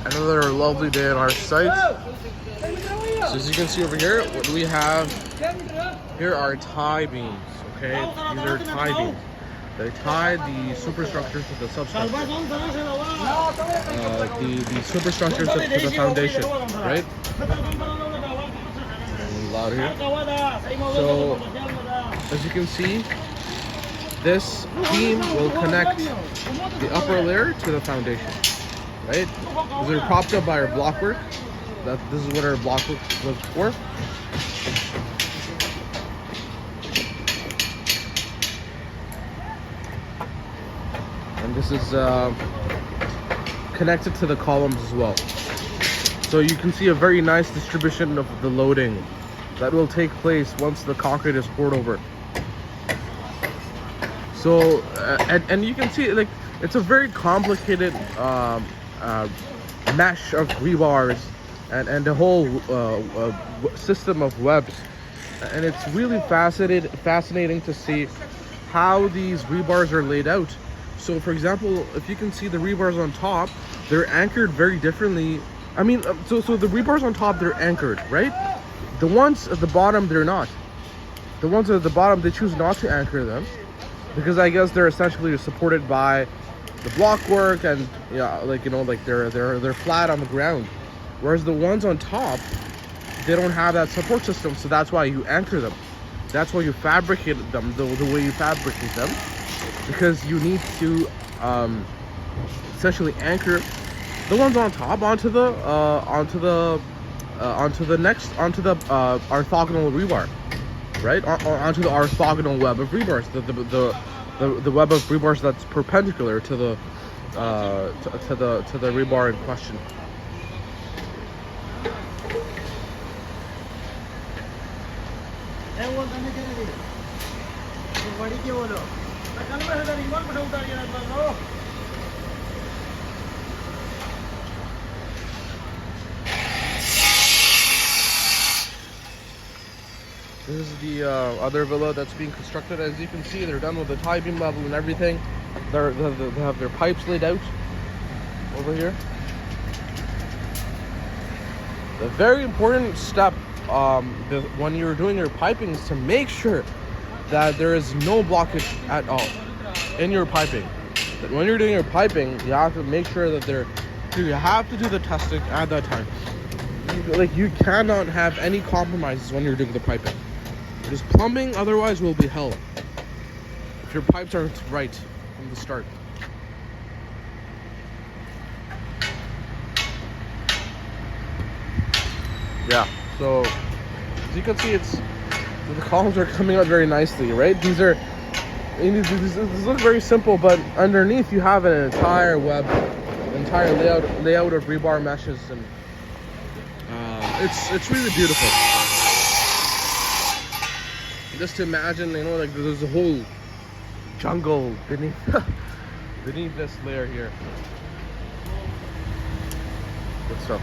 Another lovely day on our site. So as you can see over here, what we have here are tie beams. Okay, these are tie beams. They tie the superstructures to the substructure. The superstructures to the foundation, right? Loud here. So as you can see, this beam will connect the upper layer to the foundation, right? These are propped up by our blockwork. This is what our blockwork was for. And this is connected to the columns as well. So you can see a very nice distribution of the loading that will take place once the concrete is poured over. So and you can see, like, it's a very complicated mesh of rebars and the whole system of webs, and it's really fascinating to see how these rebars are laid out. So for example, if you can see the rebars on top, they're anchored very differently. I mean, so the rebars on top, they're anchored, right? The ones at the bottom, they're not. The ones at the bottom, they choose not to anchor them, because I guess they're essentially supported by the blockwork, and yeah, like, you know, like they're flat on the ground. Whereas the ones on top, they don't have that support system, so that's why you anchor them. That's why you fabricate them the way you fabricate them, because you need to essentially anchor the ones on top onto the orthogonal rebar, right? Onto the orthogonal web of rebars, the web of rebars that's perpendicular to the rebar in question. This is the other villa that's being constructed. As you can see, they're done with the tie beam level and everything. They have their pipes laid out over here. The very important step when you're doing your piping is to make sure that there is no blockage at all in your piping. That when you're doing your piping, you have to make sure that you have to do the testing at that time. Like, you cannot have any compromises when you're doing the piping. Because plumbing otherwise will be hell if your pipes aren't right from the start. Yeah, so as you can see, the columns are coming out very nicely, right? These look very simple, but underneath you have an entire layout of rebar meshes, and it's really beautiful. Just to imagine, you know, like there's a whole jungle beneath this layer here. Good stuff.